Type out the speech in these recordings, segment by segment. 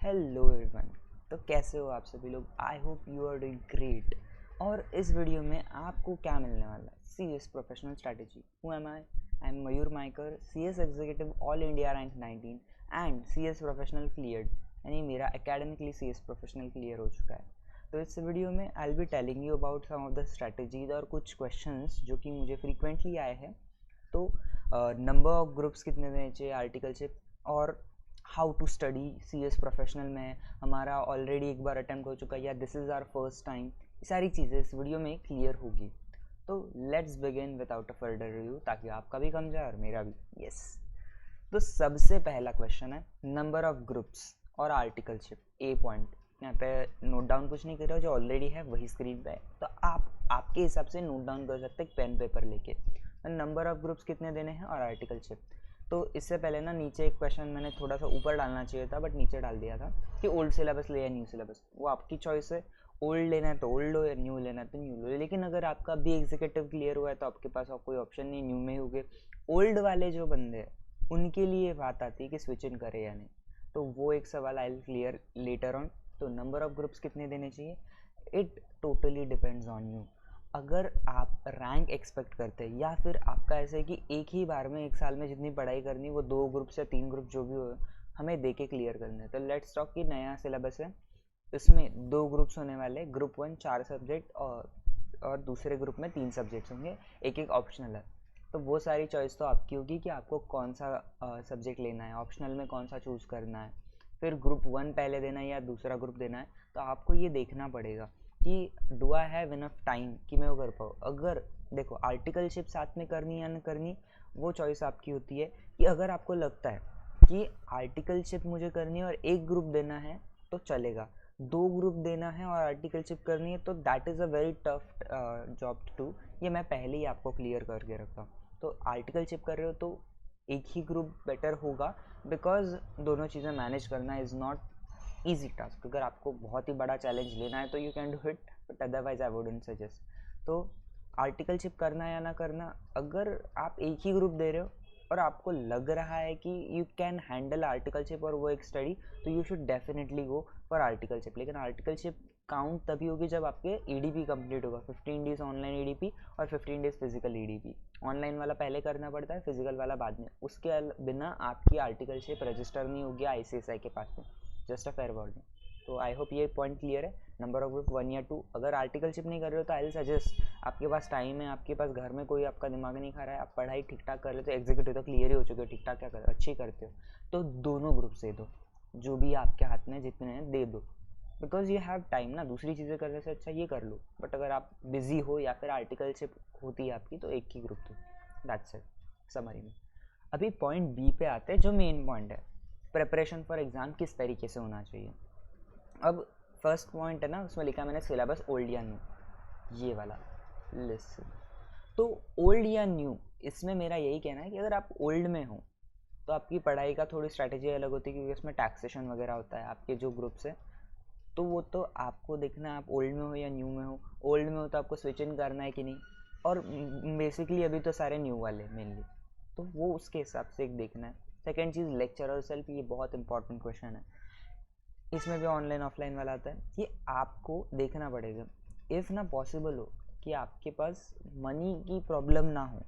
Hello everyone. तो कैसे हो आप सभी लोग? I hope you are doing great. और इस वीडियो में आपको क्या मिलने वाला है? CS professional strategy. Who am I am Mayur Maikar, CS executive all India rank 19 and CS professional cleared, यानी मेरा एकेडमिकली CS प्रोफेशनल क्लियर हो चुका है। तो इस वीडियो में I will be telling you about some of the strategies और कुछ क्वेश्चंस जो कि मुझे फ्रीक्वेंटली आए हैं। तो नंबर ऑफ ग्रुप्स कितने देने चाहिए, आर्टिकलशिप, और how to study CS professional में हमारा ऑलरेडी एक बार अटैम्प्ट हो चुका है या this is our first time, ये सारी चीज़ें इस वीडियो में क्लियर होगी। तो let's begin without a further review, ताकि आपका भी कम जाए और मेरा भी। यस। तो सबसे पहला क्वेश्चन है नंबर ऑफ ग्रुप्स और आर्टिकलशिप। ए पॉइंट यहाँ पे नोट डाउन कुछ नहीं कर रहे हो, जो ऑलरेडी है वही स्क्रीन पे है, तो आप आपके हिसाब से नोट डाउन कर सकते हैं पेन पेपर लेके। नंबर ऑफ ग्रुप्स कितने देने हैं और आर्टिकलशिप। तो इससे पहले ना नीचे एक क्वेश्चन मैंने थोड़ा सा ऊपर डालना चाहिए था, बट नीचे डाल दिया था कि ओल्ड सिलेबस ले या न्यू सिलेबस। वो आपकी चॉइस है, ओल्ड लेना है तो ओल्ड लो या न्यू लेना है तो न्यू लो। लेकिन अगर आपका भी एग्जीक्यूटिव क्लियर हुआ है तो आपके पास और कोई ऑप्शन नहीं, न्यू में ही होगे। ओल्ड वाले जो बंदे हैं उनके लिए बात आती है कि स्विच इन करे या नहीं, तो वो एक सवाल I will clear later on. तो नंबर ऑफ ग्रुप्स कितने देने चाहिए, it totally depends on you. अगर आप रैंक एक्सपेक्ट करते हैं या फिर आपका ऐसा है कि एक ही बार में एक साल में जितनी पढ़ाई करनी वो 2 ग्रुप या 3 ग्रुप जो भी हो हमें दे के क्लियर करना है, तो लेट्स टॉक कि नया सिलेबस है, इसमें 2 ग्रुप्स होने वाले। ग्रुप 1 4 सब्जेक्ट और दूसरे ग्रुप में 3 सब्जेक्ट्स होंगे, एक एक ऑप्शनल है। तो वो सारी चॉइस तो आपकी होगी कि आपको कौन सा सब्जेक्ट लेना है, ऑप्शनल में कौन सा चूज़ करना है, फिर ग्रुप 1 पहले देना है या दूसरा ग्रुप देना है। तो आपको ये देखना पड़ेगा कि do I have enough time कि मैं वो कर पाऊँ। अगर देखो आर्टिकलशिप साथ में करनी या न करनी वो चॉइस आपकी होती है, कि अगर आपको लगता है कि आर्टिकलशिप मुझे करनी है और एक ग्रुप देना है तो चलेगा, 2 ग्रुप देना है और आर्टिकलशिप करनी है तो that is a very tough job to do. ये मैं पहले ही आपको क्लियर करके रखता हूँ। तो आर्टिकलशिप कर रहे हो तो एक ही ग्रुप बेटर होगा, बिकॉज दोनों चीज़ें मैनेज करना इज़ नॉट ईजी टास्क। अगर आपको बहुत ही बड़ा चैलेंज लेना है तो you can do it, but otherwise I wouldn't suggest. तो आर्टिकलशिप करना या ना करना, अगर आप एक ही ग्रुप दे रहे हो और आपको लग रहा है कि यू कैन हैंडल आर्टिकलशिप और वो एक स्टडी, तो you should definitely go for articleship. लेकिन आर्टिकलशिप काउंट तभी होगी जब आपके EDP कंप्लीट होगा, 15 डेज ऑनलाइन EDP और 15 डेज फिजिकल EDP। ऑनलाइन वाला पहले करना पड़ता है, फिजिकल वाला बाद में। उसके बिना आपकी आर्टिकलशिप रजिस्टर नहीं होगी ICSI के पास में। Just a fair warning. तो आई होप ये पॉइंट क्लियर है। नंबर ऑफ ग्रुप 1 या 2। अगर आर्टिकलशिप नहीं कर रहे हो तो आई विल सजेस्ट, आपके पास टाइम है, आपके पास घर में कोई आपका दिमाग नहीं खा रहा है, आप पढ़ाई ठीक ठाक कर लेते हो, एग्जीक्यूटिव तो क्लियर ही हो चुके हो, ठीक ठाक क्या कर अच्छी करते हो, तो दोनों ग्रुप से दो, जो भी आपके हाथ में जितने हैं दे दो, बिकॉज यू हैव टाइम ना। दूसरी चीज़ें करने से अच्छा ये कर लो। बट अगर आप बिजी हो या फिर आर्टिकलशिप होती है आपकी तो एक ही ग्रुप दो। दैट्स इट समरी में। अभी पॉइंट बी पे आते हैं, जो मेन पॉइंट है, प्रिपरेशन फॉर एग्ज़ाम किस तरीके से होना चाहिए। अब फर्स्ट पॉइंट है ना, उसमें लिखा मैंने सिलेबस ओल्ड या न्यू, ये वाला लिस्ट। तो ओल्ड या न्यू, इसमें मेरा यही कहना है कि अगर आप ओल्ड में हो तो आपकी पढ़ाई का थोड़ी स्ट्रैटेजी अलग होती है, क्योंकि उसमें टैक्सेशन वगैरह होता है आपके जो ग्रुप्स है, तो वो तो आपको देखना है आप ओल्ड में हो या न्यू में हो। ओल्ड में हो तो आपको स्विच इन करना है कि नहीं, और बेसिकली अभी तो सारे न्यू वाले मेनली, तो वो उसके हिसाब से एक देखना है। सेकेंड चीज़ लेक्चरर सेल्फ, ये बहुत इंपॉर्टेंट क्वेश्चन है, इसमें भी ऑनलाइन ऑफलाइन वाला आता है। ये आपको देखना पड़ेगा, इफ़ ना पॉसिबल हो कि आपके पास मनी की प्रॉब्लम ना हो,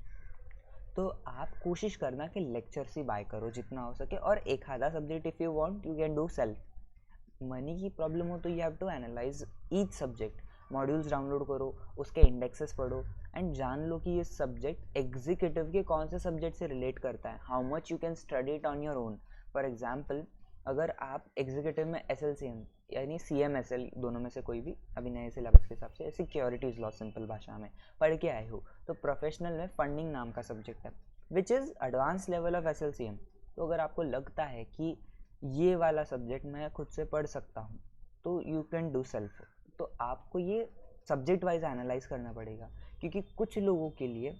तो आप कोशिश करना कि लेक्चर से बाय करो जितना हो सके, और एक आधा subject if you want you can do self. Money की प्रॉब्लम हो तो you have to analyse each subject, modules download करो, उसके इंडेक्सेस पढ़ो, एंड जान लो कि ये सब्जेक्ट एग्जीक्यूटिव के कौन से सब्जेक्ट से रिलेट करता है, how much you can study it on your own. For example, अगर आप एग्जीक्यूटिव में SLCM यानी CMSL दोनों में से कोई भी अभी नए सिलेबस के हिसाब से सिक्योरिटीज लॉ सिंपल भाषा में पढ़ के आए हो, तो प्रोफेशनल में फंडिंग नाम का सब्जेक्ट है which is advance level of SLCM। तो अगर आपको लगता है कि ये वाला सब्जेक्ट मैं खुद से पढ़ सकता हूँ तो यू कैन डू सेल्फ। तो आपको ये सब्जेक्ट वाइज एनालाइज करना पड़ेगा, क्योंकि कुछ लोगों के लिए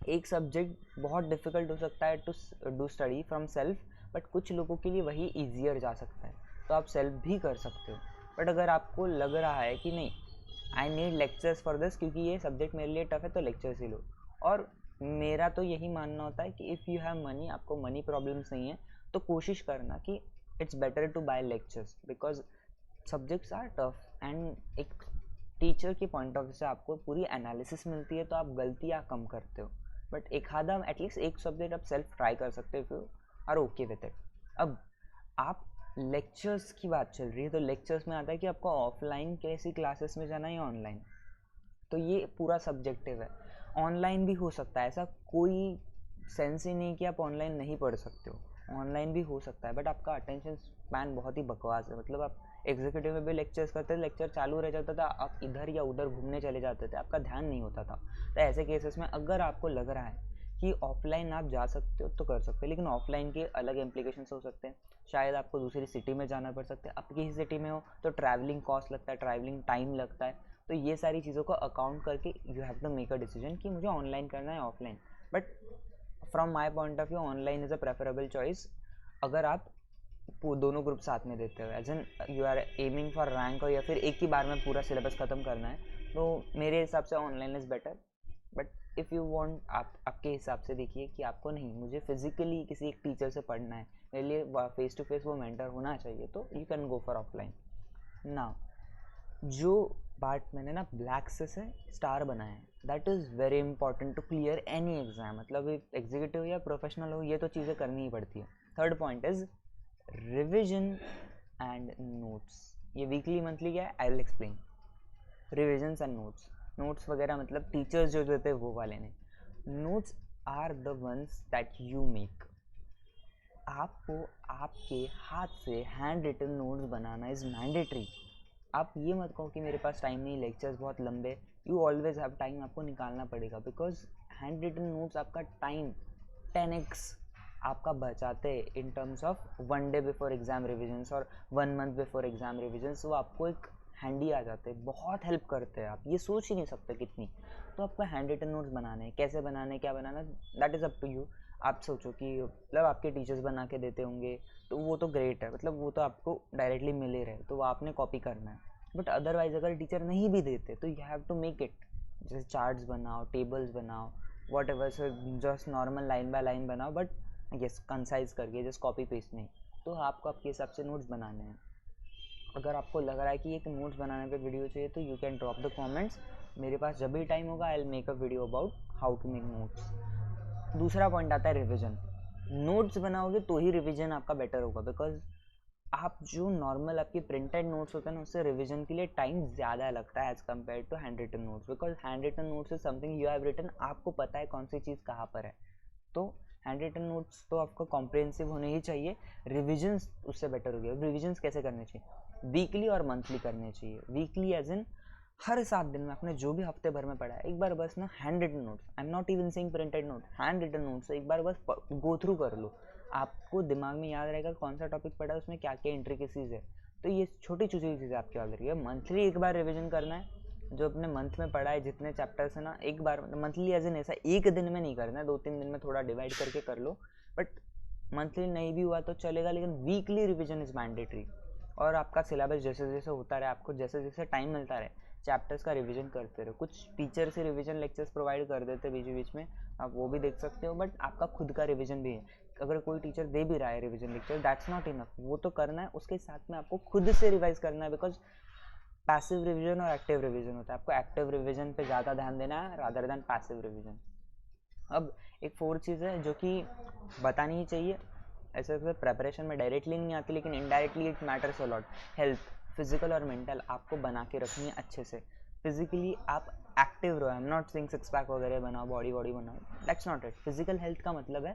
एक सब्जेक्ट बहुत डिफिकल्ट हो सकता है to do study from self, but कुछ लोगों के लिए वही ईजियर जा सकता है, तो आप सेल्फ भी कर सकते हो। बट अगर आपको लग रहा है कि नहीं I need lectures for this, क्योंकि ये सब्जेक्ट मेरे लिए टफ है, तो लेक्चर्स ही लो। और मेरा तो यही मानना होता है कि इफ़ यू हैव मनी, आपको मनी प्रॉब्लम्स नहीं है, तो कोशिश करना कि it's better to buy lectures because subjects are tough and एक टीचर के पॉइंट ऑफ व्यू से आपको पूरी एनालिसिस मिलती है तो आप गलतियाँ कम करते हो, बट एक आधा एटलीस्ट एक सब्जेक्ट आप सेल्फ ट्राई कर सकते हो if you are okay with it. अब आप लेक्चर्स की बात चल रही है तो लेक्चर्स में आता है कि आपको ऑफलाइन कैसी क्लासेस में जाना है या ऑनलाइन, तो ये पूरा सब्जेक्टिव है। ऑनलाइन भी हो सकता है, ऐसा कोई सेंस ही नहीं कि आप ऑनलाइन नहीं पढ़ सकते हो, ऑनलाइन भी हो सकता है, बट आपका अटेंशन स्पैन बहुत ही बकवास है। मतलब आप एग्जीक्यूटिव में भी लेक्चर्स करते थे, लेक्चर चालू रह जाता था, आप इधर या उधर घूमने चले जाते थे, आपका ध्यान नहीं होता था। तो ऐसे केसेस में अगर आपको लग रहा है कि ऑफलाइन आप जा सकते हो तो कर सकते हो, लेकिन ऑफलाइन के अलग इम्प्लीकेशंस हो सकते हैं। शायद आपको दूसरी सिटी में जाना पड़ सकता है, आपकी ही सिटी में हो तो ट्रैवलिंग कॉस्ट लगता है, ट्रैवलिंग टाइम लगता है। तो ये सारी चीज़ों को अकाउंट करके you have to make a decision कि मुझे ऑनलाइन करना है offline. But from my point of view online is a preferable choice अगर आप दोनों ग्रुप साथ में देते हो, as an you are aiming for rank और या फिर एक ही बार में पूरा सिलेबस ख़त्म करना है, तो मेरे हिसाब से online is better. But if you want, आप आपके हिसाब से देखिए कि आपको नहीं, मुझे फिजिकली किसी एक टीचर से पढ़ना है, मेरे लिए फेस टू फेस वो मेंटर होना चाहिए, तो you can go for offline. ना जो पार्ट मैंने ना ब्लैक से स्टार बनाया है, that is very important to clear any exam. मतलब एग्जीक्यूटिव या प्रोफेशनल हो, ये तो चीज़ें करनी ही पड़ती है। Third point is revision and notes. ये वीकली मंथली क्या है, I will explain. Revisions and notes, notes वगैरह मतलब टीचर्स जो देते हैं वो वाले ने। Notes are the ones that you make. आपको आपके हाथ से हैंड रिटन नोट्स बनाना इज़ मैंडेटरी। आप ये मत कहो कि मेरे पास टाइम नहीं, लेक्चर्स बहुत लंबे। यू ऑलवेज हैव टाइम, आपको निकालना पड़ेगा, बिकॉज हैंड रिटन नोट्स आपका टाइम 10x आपका बचाते हैं in terms of 1 day before exam revisions और 1 मंथ बिफोर एग्जाम रिविजन्स। वो आपको एक हैंडी आ जाते हैं, बहुत हेल्प करते हैं, आप ये सोच ही नहीं सकते कितनी। तो आपको हैंड रिटन नोट्स बनाने हैं, कैसे बनाने, क्या बनाना, that is up to you. आप सोचो कि मतलब आपके टीचर्स बना के देते होंगे तो वो तो ग्रेट है, मतलब वो तो आपको डायरेक्टली मिल ही रहे, तो वो आपने कॉपी करना है। बट अदरवाइज अगर टीचर नहीं भी देते तो you have to make it, जैसे चार्ट्स बनाओ, टेबल्स बनाओ, whatever, so just normal line by line बनाओ, बट यस कंसाइज करके, जस्ट कॉपी पेस्ट नहीं। तो आपको आपके हिसाब से नोट्स बनाने हैं। अगर आपको लग रहा है कि एक नोट्स बनाने पे वीडियो चाहिए तो you can drop the comments, मेरे पास जब भी टाइम होगा I will make a video about how to make notes. दूसरा पॉइंट आता है रिविजन। नोट्स बनाओगे तो ही रिविजन आपका बेटर होगा, बिकॉज आप जो नॉर्मल आपके प्रिंटेड नोट्स होते हैं ना, उससे रिवीजन के लिए टाइम ज़्यादा लगता है as compare to handwritten notes, because handwritten notes is something you have written, आपको पता है कौन सी चीज़ कहाँ पर है। तो हैंड रिटन नोट्स तो आपको कॉम्प्रिहेंसिव होने ही चाहिए, रिविजन्स उससे बेटर हो गया। रिविजन्स कैसे करने चाहिए, वीकली और मंथली करने चाहिए। वीकली एज इन हर 7 दिन में आपने जो भी हफ्ते भर में पढ़ा है एक बार बस ना handwritten notes, I am not even saying printed note, handwritten notes एक बार बस गो थ्रू कर लो, आपको दिमाग में याद रहेगा कौन सा टॉपिक पढ़ा है, उसमें क्या क्या इंट्रिकेसीज है। तो ये छोटी छोटी चीज़ें आपकी याद रही है। मंथली एक बार रिविजन करना है, जो अपने मंथ में पढ़ा है जितने चैप्टर्स है ना, एक बार मंथली एज इन ऐसा एक दिन में नहीं करना है, 2-3 दिन में थोड़ा डिवाइड करके कर लो, बट मंथली नहीं भी हुआ तो चलेगा, लेकिन वीकली रिविजन इज़ मैंडेटरी। और आपका सिलेबस जैसे जैसे होता रहे, आपको जैसे जैसे टाइम मिलता रहे, चैप्टर्स का रिवीजन करते रहो। कुछ टीचर से रिवीजन लेक्चर्स प्रोवाइड कर देते बीच बीच में, आप वो भी देख सकते हो, बट आपका खुद का रिवीजन भी है। अगर कोई टीचर दे भी रहा है revision lecture, that's not enough, वो तो करना है, उसके साथ में आपको खुद से रिवाइज करना है, बिकॉज पैसिव रिवीजन और एक्टिव रिवीजन होता है। आपको एक्टिव रिवीजन पे ज़्यादा ध्यान देना है रादर देन पैसिव रिवीजन। अब एक फोर्थ चीज़ है जो कि बतानी ही चाहिए, ऐसे प्रेपरेशन में डायरेक्टली नहीं आती लेकिन indirectly it matters a lot. Health, physical और मेंटल आपको बना के रखनी है अच्छे से। फिजिकली आप एक्टिव रहो, आई am not saying six pack वगैरह बनाओ, बॉडी बनाओ, that's not it. Physical health का मतलब है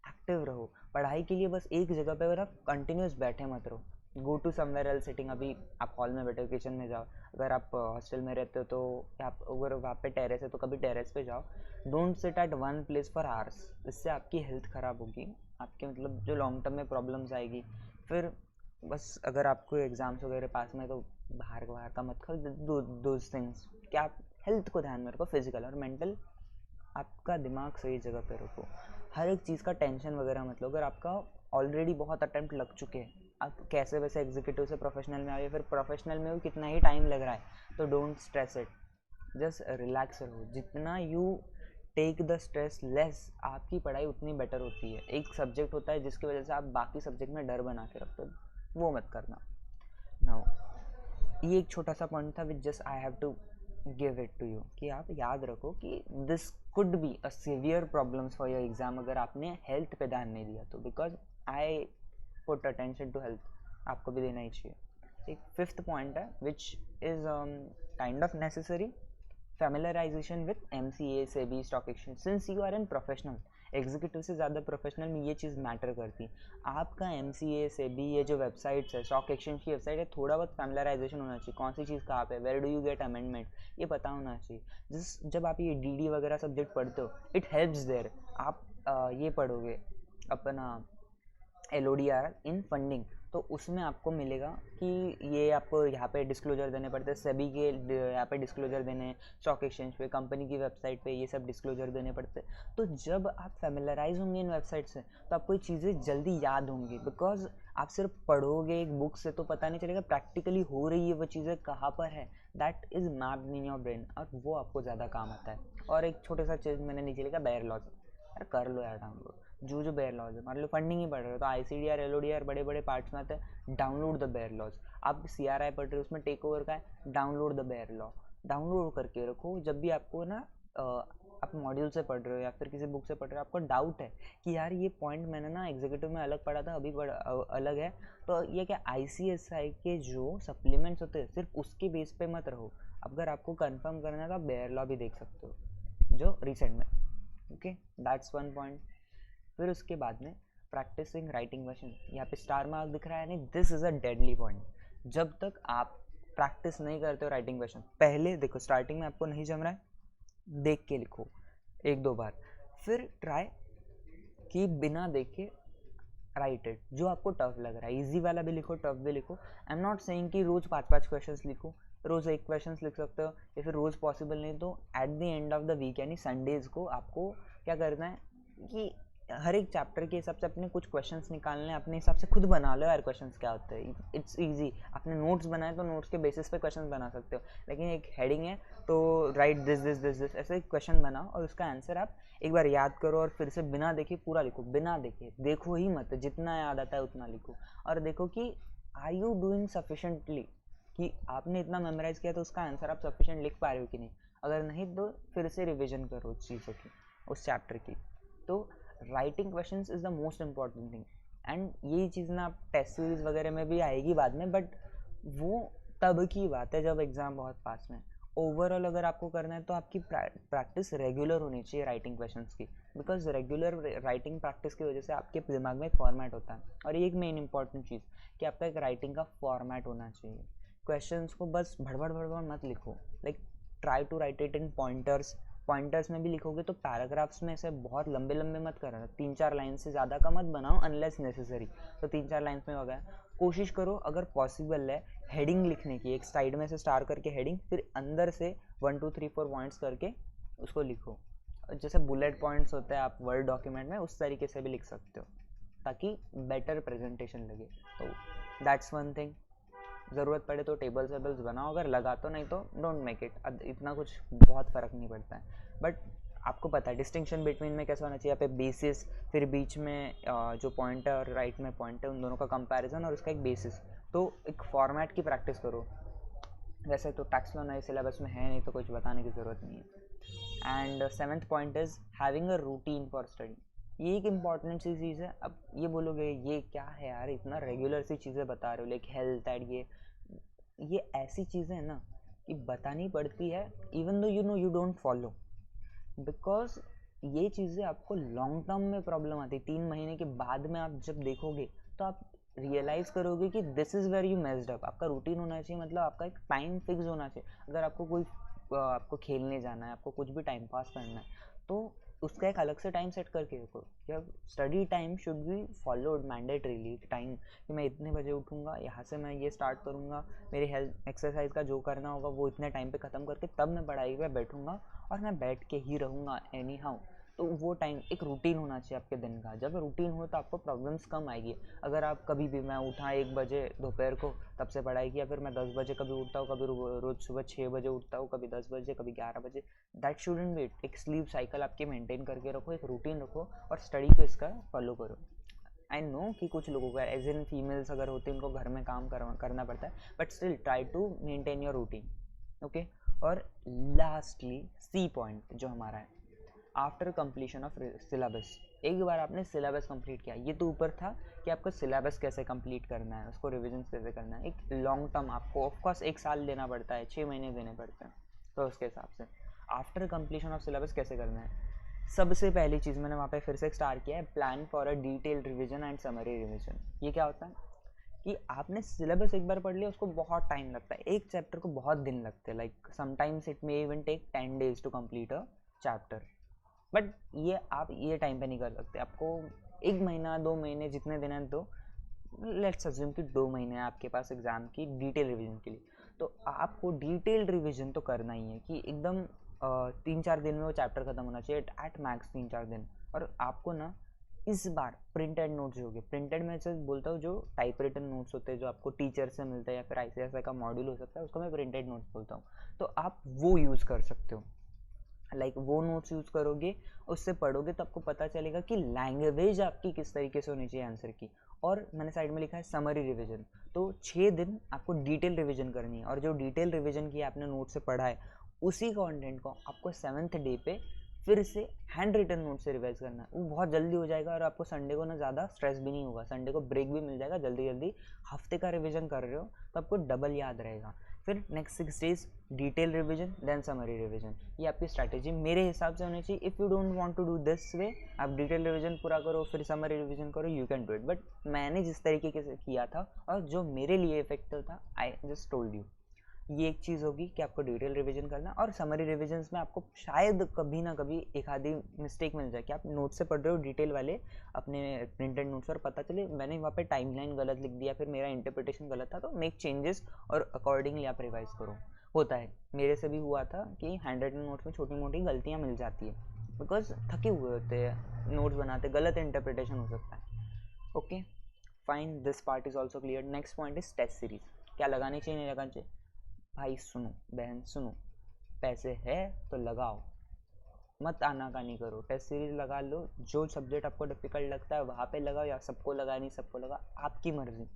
एक्टिव रहो। पढ़ाई के लिए बस एक जगह पे अगर आप कंटिन्यूस बैठे मत रहो, go to somewhere else sitting. अभी आप हॉल में बैठे हो, किचन में जाओ, अगर आप हॉस्टल में रहते हो तो आप अगर वहाँ पे टेरेस है तो कभी टेरेस पे जाओ। Don't sit at one place for hours, इससे आपकी हेल्थ ख़राब होगी, आपके मतलब जो लॉन्ग टर्म में प्रॉब्लम्स आएगी। फिर बस अगर आपको एग्ज़ाम्स वगैरह पास में तो बाहर का मत खाओ, दो थिंग्स। क्या आप हेल्थ को ध्यान में रखो, फिजिकल और मेंटल, आपका दिमाग सही जगह पे रखो। हर एक चीज़ का टेंशन वगैरह मत लो। अगर आपका ऑलरेडी बहुत अटेम्प्ट लग चुके हैं, आप कैसे वैसे एग्जीक्यूटिव से प्रोफेशनल में आए, फिर प्रोफेशनल में भी कितना ही टाइम लग रहा है, तो don't stress it, just relax रहो। जितना you take the stress less, आपकी पढ़ाई उतनी बेटर होती है। एक सब्जेक्ट होता है जिसकी वजह से आप बाकी सब्जेक्ट में डर बना के रखते हो, वो मत करना। नाउ ये एक छोटा सा पॉइंट था which just I have to give it to you कि आप याद रखो कि this could be a severe problems for your exam अगर आपने हेल्थ पे ध्यान नहीं दिया तो, because I put attention to health, आपको भी देना ही चाहिए। एक फिफ्थ पॉइंट है which is kind of necessary, familiarization with MCA, SEBI, stock exchange. Since you are an professional, executive से ज़्यादा प्रोफेशनल में ये चीज़ मैटर करती। आपका MCA, SEBI, ये जो वेबसाइट्स है, स्टॉक एक्सचेंज की वेबसाइट है, थोड़ा बहुत फैमिलराइजेशन होना चाहिए, कौन सी चीज़ कहाँ पे, where do you get amendment, ये पता होना चाहिए। जब आप ये DD वगैरह सब्जेक्ट पढ़ते हो, इट हेल्प्स देयर। आप ये पढ़ोगे अपना LODR इन फंडिंग, तो उसमें आपको मिलेगा कि ये आपको यहाँ पे डिस्क्लोजर देने पड़ते हैं, सेबी के यहाँ पे डिस्क्लोजर देने हैं, स्टॉक एक्सचेंज पे, कंपनी की वेबसाइट पे ये सब डिस्क्लोजर देने पड़ते हैं। तो जब आप फेमिलराइज होंगे इन वेबसाइट से तो आपको ये चीज़ें जल्दी याद होंगी, बिकॉज आप सिर्फ पढ़ोगे एक बुक से तो पता नहीं चलेगा, प्रैक्टिकली हो रही है वो चीज़ें कहाँ पर है, that is mapped in your brain, और वो आपको ज़्यादा काम आता है। और एक छोटा सा चीज़ मैंने नीचे लिखा, बेयर लॉज, यार कर लो यार डाउनलोड, जो बेयर लॉज है, मान लो फंडिंग ही पढ़ रहे हो तो ICDR LODR बड़े बड़े पार्ट्स में आते हैं, डाउनलोड द बेयर लॉज। आप CRI पढ़ रहे हो उसमें टेक ओवर का है, download the bare law, download करके रखो। जब भी आपको ना आप मॉड्यूल से पढ़ रहे हो या फिर किसी बुक से पढ़ रहे हो, आपको डाउट है कि यार ये पॉइंट मैंने ना एग्जीक्यूटिव में अलग पढ़ा था, अभी अलग है, तो ये क्या ICSI के जो सप्लीमेंट्स होते हैं सिर्फ उसके बेस पे मत रहो। अगर आपको कंफर्म करना है तो आप बेयर लॉ भी देख सकते हो जो रिसेंट में। Okay, that's one point. फिर उसके बाद में प्रैक्टिसिंग राइटिंग क्वेश्चन, यहाँ पे स्टार मार्क दिख रहा है नहीं, this is a deadly point. जब तक आप प्रैक्टिस नहीं करते हो राइटिंग क्वेश्चन, पहले देखो स्टार्टिंग में आपको नहीं जम रहा है, देख के लिखो एक दो बार, फिर ट्राई कि बिना देखे राइट इट, जो आपको टफ लग रहा है, इजी वाला भी लिखो, टफ भी लिखो। आई एम नॉट सेइंग कि रोज़ 5-5 क्वेश्चंस लिखो, रोज़ एक क्वेश्चंस लिख सकते हो, या फिर रोज़ पॉसिबल नहीं तो at the end of the week यानी संडेज़ को आपको क्या करना है कि हर एक चैप्टर के हिसाब से अपने कुछ क्वेश्चंस निकालने, अपने हिसाब से खुद बना लो यार क्वेश्चंस क्या होते हैं, इट्स इजी। आपने नोट्स बनाए तो नोट्स के बेसिस पे क्वेश्चंस बना सकते हो, लेकिन एक हेडिंग है तो right this this this this ऐसे क्वेश्चन बनाओ और उसका आंसर आप एक बार याद करो और फिर से बिना देखे पूरा लिखो, बिना देखे देखो ही मत, जितना याद आता है उतना लिखो, और देखो कि आर यू डूइंग सफिशेंटली, कि आपने इतना मेमोराइज किया तो उसका आंसर आप सफिशेंट लिख पा रहे हो कि नहीं। अगर नहीं तो फिर से रिविजन करो उस चीज़ों की, उस चैप्टर की। तो writing questions is the most important thing, and यही चीज़ ना आप टेस्ट सीरीज वगैरह में भी आएगी बाद में, बट वो तब की बात है जब एग्ज़ाम बहुत पास में। ओवरऑल अगर आपको करना है तो आपकी प्रैक्टिस रेगुलर होनी चाहिए राइटिंग क्वेश्चंस की, बिकॉज रेगुलर राइटिंग प्रैक्टिस की वजह से आपके दिमाग में एक फॉर्मेट होता है। और ये एक मेन इंपॉर्टेंट चीज़ कि आपका एक राइटिंग का फॉर्मेट होना चाहिए। क्वेश्चंस को बस भड़बड़ भड़बड़ मत लिखो, like try to write it in pointers. Pointers में भी लिखोगे तो पैराग्राफ्स में से बहुत लंबे लंबे मत करना, 3-4 लाइन से ज़्यादा का मत बनाओ अनलेस नेसेसरी, तो 3-4 लाइन्स में हो गया। कोशिश करो अगर पॉसिबल है हेडिंग लिखने की, एक साइड में से स्टार करके हेडिंग, फिर अंदर से 1 2 3 4 पॉइंट्स करके उसको लिखो, जैसे बुलेट पॉइंट्स होते हैं आप वर्ड डॉक्यूमेंट में उस तरीके से भी लिख सकते हो ताकि बेटर प्रेजेंटेशन लगे। तो दैट्स वन थिंग। ज़रूरत पड़े तो टेबल्स वेबल्स बनाओ, अगर लगा तो, नहीं तो डोंट मेक इट, इतना कुछ बहुत फ़र्क नहीं पड़ता है। बट आपको पता है डिस्टिंक्शन बिटवीन में कैसा होना चाहिए, यहाँ पे बेसिस, फिर बीच में जो पॉइंट है और राइट में पॉइंट है, उन दोनों का कंपैरिजन और उसका एक बेसिस। तो एक फॉर्मेट की प्रैक्टिस करो। वैसे तो टैक्स लोन है सिलेबस में है नहीं तो कुछ बताने की ज़रूरत नहीं है। And 7th point is having a routine for study. ये एक इम्पॉर्टेंट सी चीज़ है। अब ये बोलोगे ये क्या है यार, इतना रेगुलर सी चीज़ें बता रहे हो, लाइक हेल्थ एंड ये ऐसी चीज़ें हैं ना कि बतानी पड़ती है, even though you don't follow, because ये चीज़ें आपको लॉन्ग टर्म में प्रॉब्लम आती है। 3 महीने के बाद में आप जब देखोगे तो आप रियलाइज़ करोगे कि this is where you messed up. आपका रूटीन होना चाहिए, मतलब आपका एक टाइम फिक्स होना चाहिए। अगर आपको आपको खेलने जाना है, आपको कुछ भी टाइम पास करना है, तो उसका एक अलग से टाइम सेट करके रखो। जब study time should be followed mandatorily, time कि मैं इतने बजे उठूँगा, यहाँ से मैं ये स्टार्ट करूँगा, मेरी हेल्थ एक्सरसाइज का जो करना होगा वो इतने टाइम पे ख़त्म करके तब मैं पढ़ाई पे बैठूँगा, और मैं बैठ के ही रहूँगा एनी हाउ। तो वो टाइम एक रूटीन होना चाहिए आपके दिन का। जब रूटीन हो तो आपको प्रॉब्लम्स कम आएगी। अगर आप कभी भी, मैं उठा 1 बजे दोपहर को तब से पढ़ाई किया, फिर मैं 10 बजे कभी उठता हूँ, कभी रोज़ सुबह 6 बजे उठता हूँ, कभी 10 बजे, कभी 11 बजे, दैट शुडंट बी इट। एक स्लीप साइकिल आपकी मेंटेन करके रखो, एक रूटीन रखो और स्टडी को इसका फॉलो करो। आई नो कि कुछ लोगों को एज इन फीमेल्स अगर होते हैं उनको घर में काम करना पड़ता है, but still try to maintain your routine, okay. और लास्टली सी पॉइंट जो हमारा है, आफ्टर कंप्लीशन ऑफ सिलेबस, एक बार आपने सिलेबस कंप्लीट किया, ये तो ऊपर था कि आपको सिलेबस कैसे कंप्लीट करना है, उसको रिविजन कैसे करना है, एक लॉन्ग टर्म आपको ऑफकोर्स 1 साल देना पड़ता है, 6 महीने देने पड़ते हैं, तो उसके हिसाब से आफ्टर कंप्लीशन ऑफ सिलेबस कैसे करना है। सबसे पहली चीज़ मैंने वहाँ पे फिर से स्टार्ट किया है, plan for a detail revision and summary revision. ये क्या होता है कि आपने सिलेबस एक बार पढ़ लिया, उसको बहुत टाइम लगता है, एक चैप्टर को बहुत दिन लगते हैं, like sometimes it may even take 10 days to complete a chapter, but ये आप ये टाइम पे नहीं कर सकते, आपको 1 महीना 2 महीने जितने दिन हैं, तो लेट्स अज्यूम कि 2 महीने आपके पास एग्ज़ाम की डिटेल रिविजन के लिए, तो आपको डिटेल रिविजन तो करना ही है कि एकदम 3-4 दिन में वो चैप्टर खत्म होना चाहिए, एट मैक्स 3-4 दिन। और आपको ना इस बार प्रिंटेड नोट्स जो होंगे, प्रिंटेड मैं से बोलता हूँ जो टाइप रिटन नोट्स होते हैं जो आपको टीचर से मिलते हैं या फिर ICSI का मॉड्यूल हो सकता है, उसको मैं प्रिंटेड नोट्स बोलता हूँ, तो आप वो यूज़ कर सकते हो। लाइक वो नोट्स यूज़ करोगे, उससे पढ़ोगे तो आपको पता चलेगा कि लैंग्वेज आपकी किस तरीके से होनी चाहिए आंसर की। और मैंने साइड में लिखा है समरी रिवीजन, तो 6 दिन आपको डिटेल रिवीजन करनी है, और जो डिटेल रिवीजन की आपने नोट से पढ़ा है उसी कंटेंट को आपको 7th डे पे फिर से हैंड रिटन नोट से रिवाइज करना है। वो बहुत जल्दी हो जाएगा और आपको संडे को ना ज़्यादा स्ट्रेस भी नहीं होगा, संडे को ब्रेक भी मिल जाएगा, जल्दी जल्दी हफ्ते का रिवीजन कर रहे हो तो आपको डबल याद रहेगा। फिर next 6 days detail revision then summary revision, ये आपकी स्ट्रैटेजी मेरे हिसाब से होनी चाहिए। If you don't want to do this way, आप डिटेल रिवीजन पूरा करो फिर समरी रिवीजन करो, you can do it, but मैंने जिस तरीके से किया था और जो मेरे लिए इफेक्टिव था, आई जस्ट टोल्ड यू। ये एक चीज़ होगी कि आपको डिटेल रिवीजन करना, और समरी रिवीजन्स में आपको शायद कभी ना कभी एक आधी मिस्टेक मिल जाए कि आप नोट से पढ़ रहे हो डिटेल वाले अपने प्रिंटेड नोट्स, और पता चले मैंने वहाँ पे टाइमलाइन गलत लिख दिया, फिर मेरा इंटरप्रिटेशन गलत था, तो मेक चेंजेस और अकॉर्डिंगली आप रिवाइज करो। होता है, मेरे से भी हुआ था कि हैंड राइटिंग नोट्स में छोटी मोटी गलतियाँ मिल जाती है, बिकॉज थके हुए होते हैं नोट्स बनाते, गलत इंटरप्रिटेशन हो सकता है। Okay fine, this part is also clear. Next point is test series, क्या लगानी चाहिए नहीं लगानी चाहिए। भाई सुनो बहन सुनो, पैसे है तो लगाओ, मत आनाकानी करो, टेस्ट सीरीज लगा लो, जो सब्जेक्ट आपको डिफिकल्ट लगता है वहाँ पे लगाओ, या सबको लगा नहीं सबको लगा, आपकी मर्जी।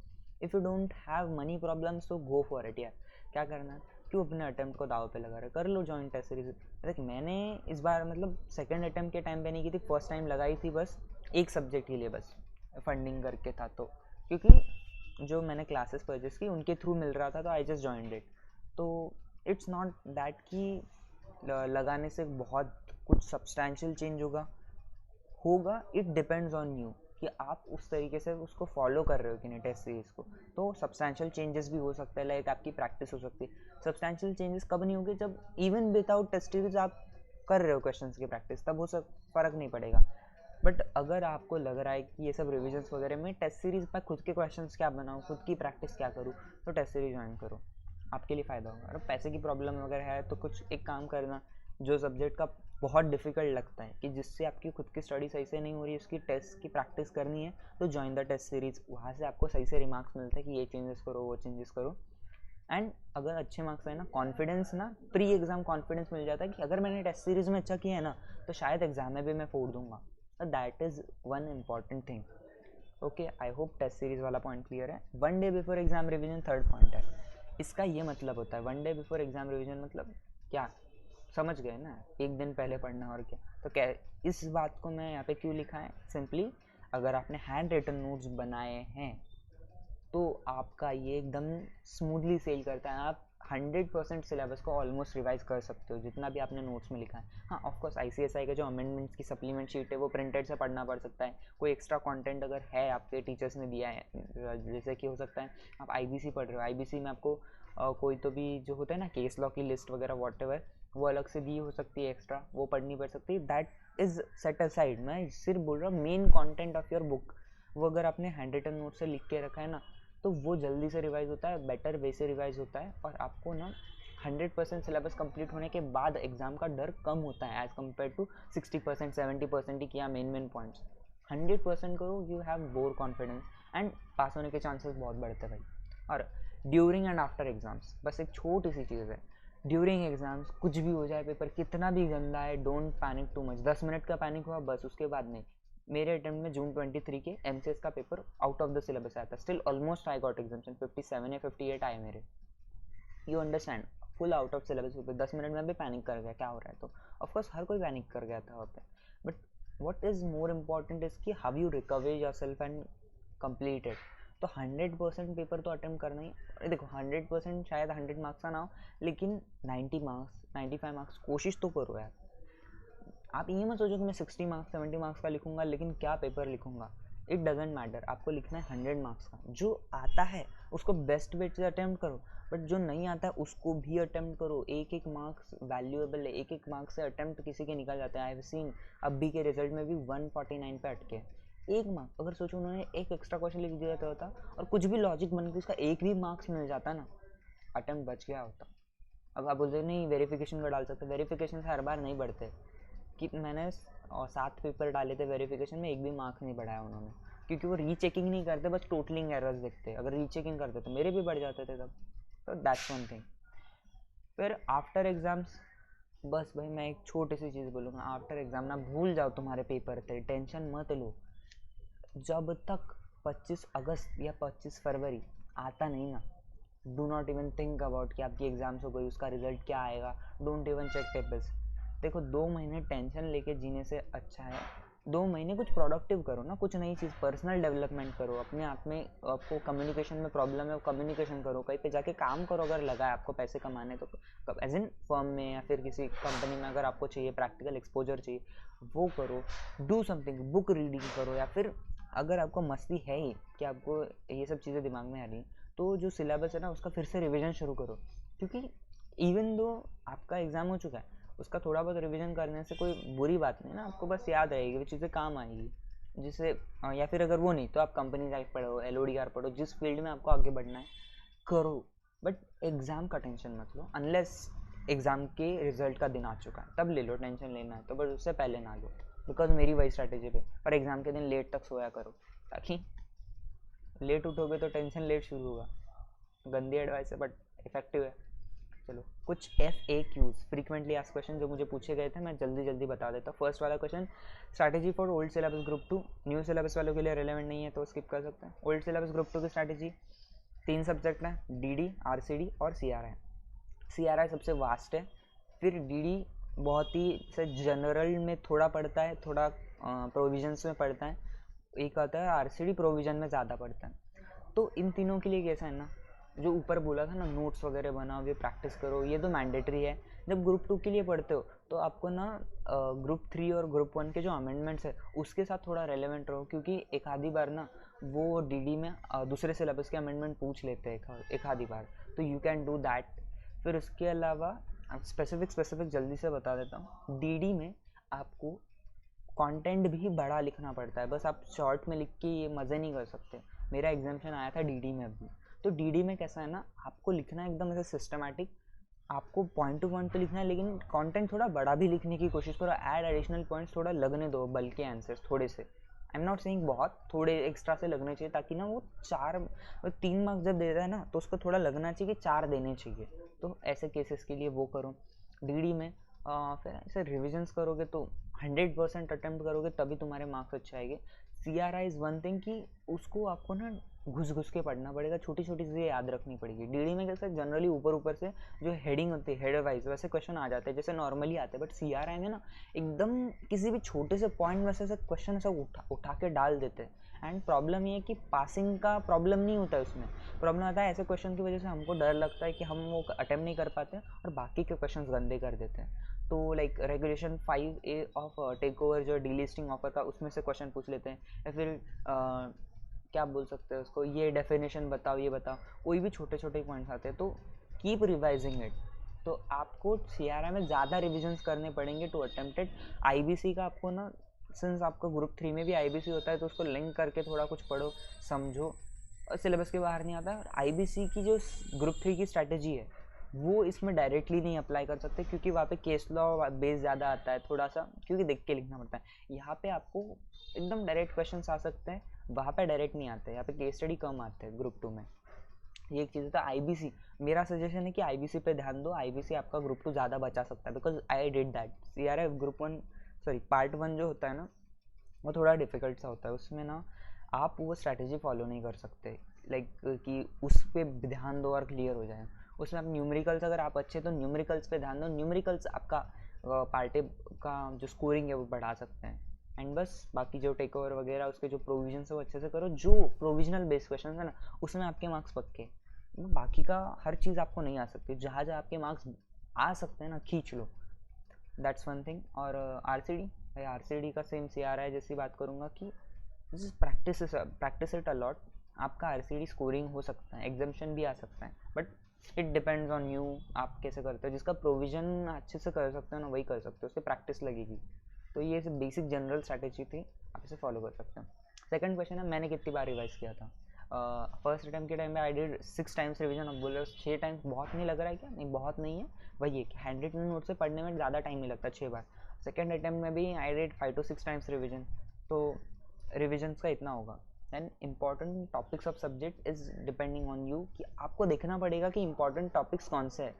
If you don't have money problems तो गो फॉर इट यार, क्या करना है, क्यों अपने अटेम्प्ट को दाव पे लगा रहे, कर लो जॉइंट टेस्ट सीरीज। देख मैंने इस बार मतलब सेकंड अटेम्प्ट के टाइम पे नहीं की थी, फर्स्ट टाइम लगाई थी बस एक सब्जेक्ट के लिए, बस फंडिंग करके था, तो क्योंकि जो मैंने क्लासेस परचेस की उनके थ्रू मिल रहा था, तो आई जस्ट जॉइंड इट। तो इट्स नॉट दैट कि लगाने से बहुत कुछ सब्सटैंशियल चेंज होगा इट डिपेंड्स ऑन यू कि आप उस तरीके से उसको फॉलो कर रहे हो कि नहीं टेस्ट सीरीज को। तो सब्सटैंशियल चेंजेस भी हो सकता है, लाइक आपकी प्रैक्टिस हो सकती है। सब्सटैंशियल चेंजेस कब नहीं होंगे, जब इवन विदाउट टेस्ट सीरीज आप कर रहे हो क्वेश्चंस की प्रैक्टिस, तब वो सब फ़र्क नहीं पड़ेगा। बट अगर आपको लग रहा है कि ये सब रिविजन्स वगैरह में टेस्ट सीरीज में खुद के क्वेश्चंस क्या बनाऊँ, खुद की प्रैक्टिस क्या करूँ, तो टेस्ट सीरीज ज्वाइन करो, आपके लिए फ़ायदा होगा। अगर पैसे की प्रॉब्लम वगैरह है तो कुछ एक काम करना, जो सब्जेक्ट का बहुत डिफ़िकल्ट लगता है कि जिससे आपकी खुद की स्टडी सही से नहीं हो रही है, उसकी टेस्ट की प्रैक्टिस करनी है, तो जॉइन द टेस्ट सीरीज़, वहाँ से आपको सही से रिमार्क्स मिलते हैं कि ये चेंजेस करो वो चेंजेस करो। एंड अगर अच्छे मार्क्स आए ना, कॉन्फिडेंस ना, प्री एग्ज़ाम कॉन्फिडेंस मिल जाता है कि अगर मैंने टेस्ट सीरीज़ में अच्छा किया है ना, तो शायद एग्ज़ाम में भी मैं फोड़ दूंगा। That is one important thing. Okay I hope test series वाला पॉइंट क्लियर है। 1 day before exam revision third point है, इसका ये मतलब होता है 1 day बिफोर एग्जाम रिविजन मतलब क्या, समझ गए ना, एक दिन पहले पढ़ना और क्या। तो क्या इस बात को मैं यहाँ पे क्यों लिखा है, सिंपली अगर आपने हैंड रिटन नोट्स बनाए हैं तो आपका ये एकदम स्मूथली सेल करता है, आप 100% सिलेबस को ऑलमोस्ट रिवाइज कर सकते हो जितना भी आपने नोट्स में लिखा है। हाँ ऑफकोर्स ICSI का जो अमेंडमेंट्स की सप्लीमेंट शीट है वो प्रिंटेड से पढ़ना पड़ सकता है, कोई एक्स्ट्रा कंटेंट अगर है आपके टीचर्स ने दिया है, जैसे कि हो सकता है आप IBC पढ़ रहे हो, IBC में आपको कोई तो भी जो होता है ना केस लॉ की लिस्ट वगैरह वॉट एवर, वो अलग से दी हो सकती है एक्स्ट्रा, वो पढ़नी पड़ सकती है, दैट इज़ सेट असाइड। मैं सिर्फ बोल रहा हूँ main content of your book, वो अगर आपने हैंड रिटन नोट से लिख के रखा है ना, तो वो जल्दी से रिवाइज होता है, बेटर वे से रिवाइज होता है, और आपको ना 100% सिलेबस कंप्लीट होने के बाद एग्जाम का डर कम होता है एज़ कम्पेयर टू 60% 70% ही किया मेन पॉइंट्स। 100% करो, you have more confidence and pass होने के चांसेस बहुत बढ़ते हैं भाई। और ड्यूरिंग एंड आफ्टर एग्जाम्स बस एक छोटी सी चीज़ है, ड्यूरिंग एग्जाम्स कुछ भी हो जाए, पेपर कितना भी गंदा है, don't panic too much. 10 minute का पैनिक हुआ बस, उसके बाद नहीं, मेरे अटेम्प्ट में जून 23 के MCS का paper out of the syllabus आया था, still almost I got exemption, 57 या 58 आए मेरे। You understand, full out of syllabus paper, 10 minute में भी पैनिक कर गया क्या हो रहा है। तो ऑफकोर्स हर कोई पैनिक कर गया था वहाँ पे, but what is more important is कि how you recover yourself and complete it. तो 100% पेपर तो अटेम्प्ट करना ही। अरे देखो 100% शायद 100 मार्क्स का ना हो, लेकिन 90 मार्क्स 95 मार्क्स कोशिश तो करो यार। आप ये मत सोचो कि मैं 60 मार्क्स 70 मार्क्स का लिखूंगा लेकिन क्या पेपर लिखूंगा। इट डजेंट मैटर, आपको लिखना है 100 मार्क्स का। जो आता है उसको बेस्ट वे से अटेम्प्ट करो, बट जो नहीं आता है उसको भी अटेम्प्ट करो। एक एक मार्क्स वैल्यूएबल है, एक एक मार्क्स से अटेम्प्ट किसी के निकल जाते हैं। आई हैव सीन अभी के रिजल्ट में भी 149 पे अटके। एक मार्क्स, अगर सोचो उन्होंने एक एक्स्ट्रा क्वेश्चन लिख दिया होता और कुछ भी लॉजिक बन के उसका एक भी मार्क्स मिल जाता ना, अटेम्प्ट बच गया होता। अब आप बोलते नहीं वेरिफिकेशन का डाल सकते, वेरिफिकेशन से हर बार नहीं बढ़ते। कि मैंने 7 पेपर डाले थे वेरिफिकेशन में, एक भी मार्क्स नहीं बढ़ाया उन्होंने, क्योंकि वो रीचेकिंग नहीं करते, बस टोटलिंग एरर्स देखते। अगर रीचेकिंग करते तो मेरे भी बढ़ जाते थे तब। तो दैट्स वन थिंग। फिर आफ्टर एग्ज़ाम्स, बस भाई मैं एक छोटी सी चीज़ बोलूँगा, आफ्टर एग्ज़ाम ना भूल जाओ तुम्हारे पेपर थे, टेंशन मत लो। जब तक 25 अगस्त या 25 फरवरी आता नहीं ना, do not even think about कि आपकी एग्ज़ाम्स हो गई, उसका रिजल्ट क्या आएगा। Don't even check papers. देखो 2 महीने टेंशन लेके जीने से अच्छा है 2 महीने कुछ प्रोडक्टिव करो ना, कुछ नई चीज़, पर्सनल डेवलपमेंट करो अपने आप में। आपको कम्युनिकेशन में प्रॉब्लम है, कम्युनिकेशन करो, कहीं पे जाके काम करो। अगर लगा है आपको पैसे कमाने तो एज इन फर्म में या फिर किसी कंपनी में अगर आपको चाहिए, प्रैक्टिकल एक्सपोजर चाहिए, वो करो। डू समथिंग, बुक रीडिंग करो, या फिर अगर आपको मस्ती है ही कि आपको ये सब चीज़ें दिमाग में आ रही हैं, तो जो सिलेबस है ना उसका फिर से रिवीजन शुरू करो। क्योंकि इवन दो आपका एग्ज़ाम हो चुका है, उसका थोड़ा बहुत रिवीजन करने से कोई बुरी बात नहीं ना, आपको बस याद रहेगी, वो चीज़ें काम आएगी। जिससे या फिर अगर वो नहीं तो आप कंपनी लाइफ पढ़ो, LODR पढ़ो, जिस फील्ड में आपको आगे बढ़ना है करो। बट एग्ज़ाम का टेंशन मत लो, अनलेस एग्ज़ाम के रिजल्ट का दिन आ चुका है तब ले लो, टेंशन लेना है तो, बट उससे पहले ना लो। बिकॉज मेरी वही स्ट्रैटेजी पे, और एग्ज़ाम के दिन लेट तक सोया करो, ताकि लेट उठोगे तो टेंशन लेट शुरू होगा। गंदी एडवाइस है बट इफेक्टिव है। चलो कुछ FAQs, फ्रीक्वेंटली आस्क्ड क्वेश्चन, जो मुझे पूछे गए थे, मैं जल्दी बता देता हूँ। फर्स्ट वाला question, strategy for old syllabus group 2। New syllabus वालों के लिए रिलेवेंट नहीं है तो स्किप कर सकते हैं। ओल्ड सिलेबस ग्रुप 2 की स्ट्रैटेजी, 3 सब्जेक्ट हैं, DD, RCD और CRI। CRI सबसे वास्ट है, फिर DD बहुत ही से जनरल में थोड़ा पढ़ता है, थोड़ा प्रोविजंस में पढ़ता है, एक आता है RCD प्रोविजन में ज़्यादा पढ़ता है। तो इन तीनों के लिए कैसा है ना, जो ऊपर बोला था ना, नोट्स वगैरह बनाओ, ये प्रैक्टिस करो, ये तो मैंडेटरी है। जब ग्रुप 2 के लिए पढ़ते हो तो आपको ना ग्रुप 3 और ग्रुप 1 के जो अमेंडमेंट्स है उसके साथ थोड़ा रेलेवेंट रहो, क्योंकि एक आधी बार ना वो DD में दूसरे सिलेबस के अमेंडमेंट पूछ लेते हैं एक आधी बार, तो यू कैन डू दैट। फिर उसके अलावा स्पेसिफिक जल्दी से बता देता हूँ। DD में आपको कंटेंट भी बड़ा लिखना पड़ता है, बस आप शॉर्ट में लिख के ये मज़े नहीं कर सकते। मेरा एग्जाम्शन आया था DD में अभी, तो DD में कैसा है ना, आपको लिखना है एकदम ऐसे सिस्टमैटिक, आपको पॉइंट टू पॉइंट पे लिखना है, लेकिन कंटेंट थोड़ा बड़ा भी लिखने की कोशिश करो। ऐड एडिशनल पॉइंट्स थोड़ा लगने दो, बल्कि आंसर्स थोड़े से, आई एम नॉट सेइंग बहुत, थोड़े एक्स्ट्रा से लगने चाहिए, ताकि ना वो 3 मार्क्स जब देता है ना तो उसको थोड़ा लगना चाहिए कि 4 देने चाहिए। तो ऐसे केसेस के लिए वो करो DD में। फिर ऐसे रिविजन्स करोगे तो 100% अटेम्प्ट करोगे तभी तुम्हारे मार्क्स अच्छे आएंगे। CRI इज़ वन थिंग कि उसको आपको ना घुस के पढ़ना पड़ेगा, छोटी छोटी चीज़ें याद रखनी पड़ेगी। DD में कैसे जनरली ऊपर से जो हेडिंग होती है, हेड वाइज वैसे क्वेश्चन आ जाते हैं जैसे नॉर्मली आते हैं, बट CRI में ना एकदम किसी भी छोटे से पॉइंट में से क्वेश्चन सब उठा के डाल देते हैं। एंड प्रॉब्लम ये है कि पासिंग का प्रॉब्लम नहीं होता है उसमें, प्रॉब्लम आता है ऐसे क्वेश्चन की वजह से हमको डर लगता है कि हम वो अटेम्प्ट नहीं कर पाते और बाकी के क्वेश्चन गंदे कर देते हैं। तो like regulation 5A of take over जो डीलिस्टिंग ऑफर का, उसमें से क्वेश्चन पूछ लेते हैं, या फिर क्या बोल सकते हैं उसको, ये डेफिनेशन बताओ, ये बताओ, कोई भी छोटे छोटे पॉइंट्स आते हैं। तो कीप रिवाइजिंग इट। तो आपको CRI में ज़्यादा रिविजन्स करने पड़ेंगे टू अटेम्प्टेड। IBC का आपको ना, सिंस आपका ग्रुप 3 में भी IBC होता है तो उसको लिंक करके थोड़ा कुछ पढ़ो, समझो, सिलेबस के बाहर नहीं आता। IBC की जो ग्रुप 3 की स्ट्रैटेजी है वो इसमें डायरेक्टली नहीं अप्लाई कर सकते, क्योंकि वहाँ पे केस लॉ बेस ज़्यादा आता है थोड़ा सा, क्योंकि देख के लिखना पड़ता है। यहाँ पे आपको एकदम डायरेक्ट क्वेश्चंस आ सकते हैं, वहाँ पे डायरेक्ट नहीं आते, यहाँ पे केस स्टडी कम आते हैं ग्रुप 2 में। ये एक चीज़ होता है। IBC, मेरा सजेशन है कि IBC पे ध्यान दो, IBC आपका ग्रुप 2 ज़्यादा बचा सकता है, because I did that. CRI group 1 sorry part 1 जो होता है ना, वो थोड़ा डिफ़िकल्ट सा होता है। उसमें ना आप वो स्ट्रैटेजी फॉलो नहीं कर सकते, लाइक कि उस पर ध्यान दो और क्लियर हो जाए। उसमें आप न्यूमेरिकल्स, अगर आप अच्छे तो न्यूमेरिकल्स पे ध्यान दो, न्यूमेरिकल्स आपका पार्टी का जो स्कोरिंग है वो बढ़ा सकते हैं। एंड बस बाकी जो टेक ओवर वगैरह उसके जो प्रोविजन है वो अच्छे से करो। जो प्रोविजनल बेस्ड क्वेश्चन है ना उसमें आपके मार्क्स पक्के, बाकी का हर चीज़ आपको नहीं आ सकती। जहाँ जहाँ आपके मार्क्स आ सकते हैं ना खींच लो, दैट्स वन थिंग। और आरसीडी का सेम सी आ रहा है, जैसी बात करूँगा कि प्रैक्टिस इट अलॉट। आपका आरसीडी स्कोरिंग हो सकता है, एग्जाम्शन भी आ सकता है, but it depends on you, आप कैसे करते हो। जिसका प्रोविजन अच्छे से कर सकते हो ना वही कर सकते हो, उससे प्रैक्टिस लगेगी। तो ये बेसिक जनरल स्ट्रैटेजी थी, आप इसे फॉलो कर सकते हो। सेकंड क्वेश्चन है, मैंने कितनी बार रिवाइज किया था। फर्स्ट अटैम्प्ट के टाइम में आई डिड 6 टाइम्स रिवीजन। अब बोल रहे हो 6 टाइम्स बहुत नहीं लग रहा है क्या? नहीं, बहुत नहीं है। वही है कि हैंड रिटन नोट से पढ़ने में ज़्यादा टाइम नहीं लगता 6 बार। सेकंड अटैम्प्ट में भी I did 5 to 6 times revision, तो रिविजन्स का इतना होगा। And important topics of subject is depending on you, कि आपको देखना पड़ेगा कि इंपॉर्टेंट टॉपिक्स कौन से हैं।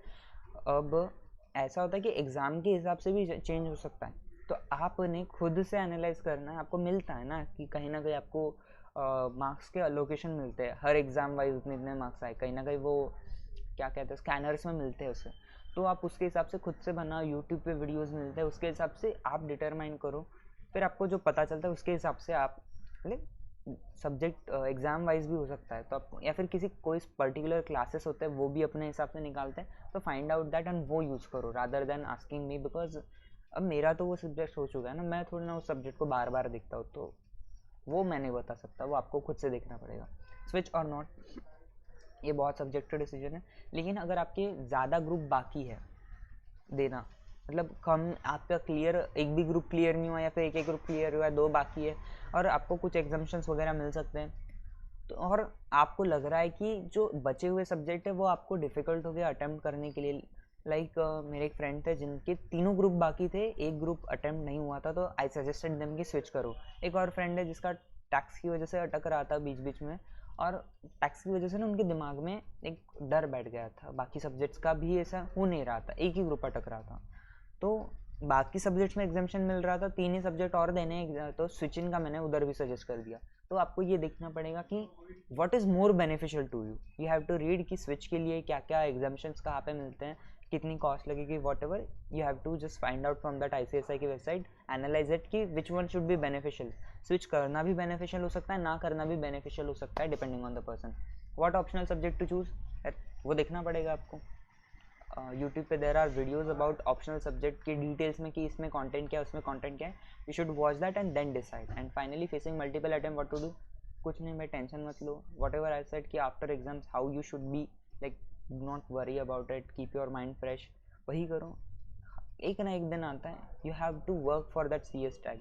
अब ऐसा होता है कि एग्ज़ाम के हिसाब से भी चेंज हो सकता है, तो आपने खुद से एनालाइज करना है। आपको मिलता है ना कि कहीं ना कहीं आपको मार्क्स के अलोकेशन मिलते हैं, हर एग्ज़ाम वाइज उतने इतने मार्क्स आए, कहीं ना कहीं वो क्या कहते हैं स्कैनर्स में मिलते हैं उसे। तो आप उसके हिसाब से खुद से बनाओ, यूट्यूब पे वीडियोस मिलते हैं, उसके हिसाब से आप डिटरमाइन करो। फिर आपको जो पता चलता है उसके हिसाब से आप, मतलब सब्जेक्ट एग्ज़ाम वाइज भी हो सकता है, तो आप या फिर किसी कोई पर्टिकुलर क्लासेस होते हैं वो भी अपने हिसाब से निकालते हैं, तो फाइंड आउट दैट एंड वो यूज़ करो rather than asking me. Because अब मेरा तो वो सब्जेक्ट हो चुका है ना, मैं थोड़ा ना उस सब्जेक्ट को बार बार देखता हूँ, तो वो मैं नहीं बता सकता, वो आपको खुद से देखना पड़ेगा। स्विच और नॉट, ये बहुत सब्जेक्टिव डिसीजन है। लेकिन अगर आपके ज़्यादा ग्रुप बाकी है देना, मतलब कम आपका क्लियर, एक भी ग्रुप क्लियर नहीं हुआ या फिर एक ग्रुप क्लियर हुआ है, 2 बाकी है और आपको कुछ एग्जाम्शंस वगैरह मिल सकते हैं, तो और आपको लग रहा है कि जो बचे हुए सब्जेक्ट है वो आपको डिफ़िकल्ट हो गया अटैम्प्ट करने के लिए। लाइक मेरे एक फ्रेंड थे जिनके तीनों ग्रुप बाकी थे, एक ग्रुप अटैम्प्ट नहीं हुआ था, तो आई सजेस्टेड देम कि स्विच करो। एक और फ्रेंड है जिसका टैक्स की वजह से अटक रहा था बीच बीच में, और टैक्स की वजह से ना उनके दिमाग में एक डर बैठ गया था, बाकी सब्जेक्ट्स का भी ऐसा हो नहीं रहा था, एक ही ग्रुप अटक रहा था। तो बाकी सब्जेक्ट्स में एग्जाम्शन मिल रहा था, 3 ही सब्जेक्ट और देने, तो स्विचिंग का मैंने उधर भी सजेस्ट कर दिया। तो आपको ये देखना पड़ेगा कि what is more beneficial to you, you have to read कि स्विच के लिए क्या क्या एग्जाम्शंस कहाँ पे मिलते हैं, कितनी कॉस्ट लगेगी, whatever you have to just find out from that ICSI की वेबसाइट, एनालाइज इट कि which one should be beneficial. Switch करना भी बेनिफिशियल हो सकता है, ना करना भी बेनिफिशियल हो सकता है, depending on the person. What optional subject to choose, वो देखना पड़ेगा आपको। यूट्यूब पे there are videos about optional subject की डिटेल्स में कि इसमें कंटेंट क्या है, उसमें कंटेंट क्या है। You should watch that and then decide. And finally facing multiple attempt, what to do. कुछ नहीं भाई, टेंशन मत लो। वॉट एवर आई सेड कि after exams how you should be, like do not worry about it, keep your mind fresh, वही करो। एक ना एक दिन आता है, you have to work for that CS tag.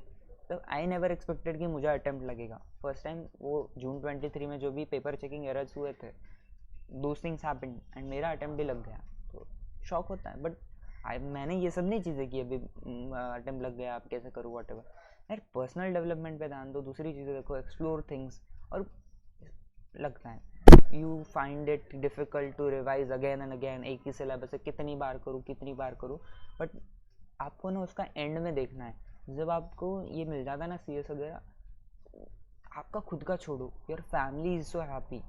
तो आई नेवर एक्सपेक्टेड कि मुझे अटेम्प्ट लगेगा फर्स्ट टाइम। वो जून 23 में जो भी पेपर चेकिंग एरर्स हुए थे, दोज थिंग्स हैपेंड एंड मेरा अटेम्प्ट भी लग गया, तो शॉक होता है। बट मैंने ये सब नहीं चीज़ें की, अभी अटेम्प्ट लग गया, आप कैसे करूँ वॉट एवर। यार पर्सनल डेवलपमेंट पे ध्यान दो, दूसरी चीज़ें देखो, एक्सप्लोर थिंग्स। और लगता है you find it difficult to revise again and again, एक ही सिलेबस है, कितनी बार करूँ, बट आपको ना उसका एंड में देखना है। जब आपको ये मिल जाता है ना CS वगैरह, आपका खुद का छोड़ो, your family is so happy,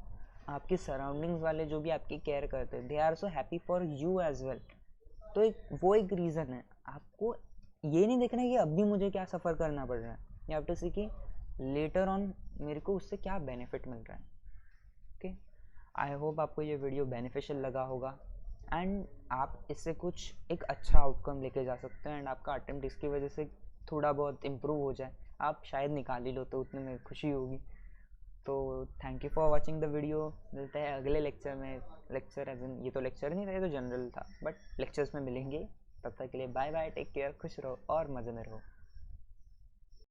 आपके सराउंडिंग्स वाले जो भी आपकी केयर करते हैं, they are so happy for you as well. तो वो एक रीज़न है। आपको ये नहीं देखना है कि अब भी मुझे क्या सफ़र करना पड़ रहा है, या आप तो सी कि लेटर ऑन मेरे को उससे क्या बेनिफिट मिल रहा है। ओके, आई होप आपको ये वीडियो बेनिफिशियल लगा होगा एंड आप इससे कुछ एक अच्छा आउटकम लेके जा सकते हैं, एंड आपका अटेम्प्ट इसकी वजह से थोड़ा बहुत इम्प्रूव हो जाए, आप शायद निकाल ही लो, तो उतने में खुशी होगी। तो thank you for watching the video. मिलते हैं अगले लेक्चर में। लेक्चर एज इन, ये तो लेक्चर नहीं था, ये तो जनरल था, बट लेक्चर्स में मिलेंगे। तब तक के लिए बाय बाय, टेक केयर, खुश रहो और मज़े में रहो।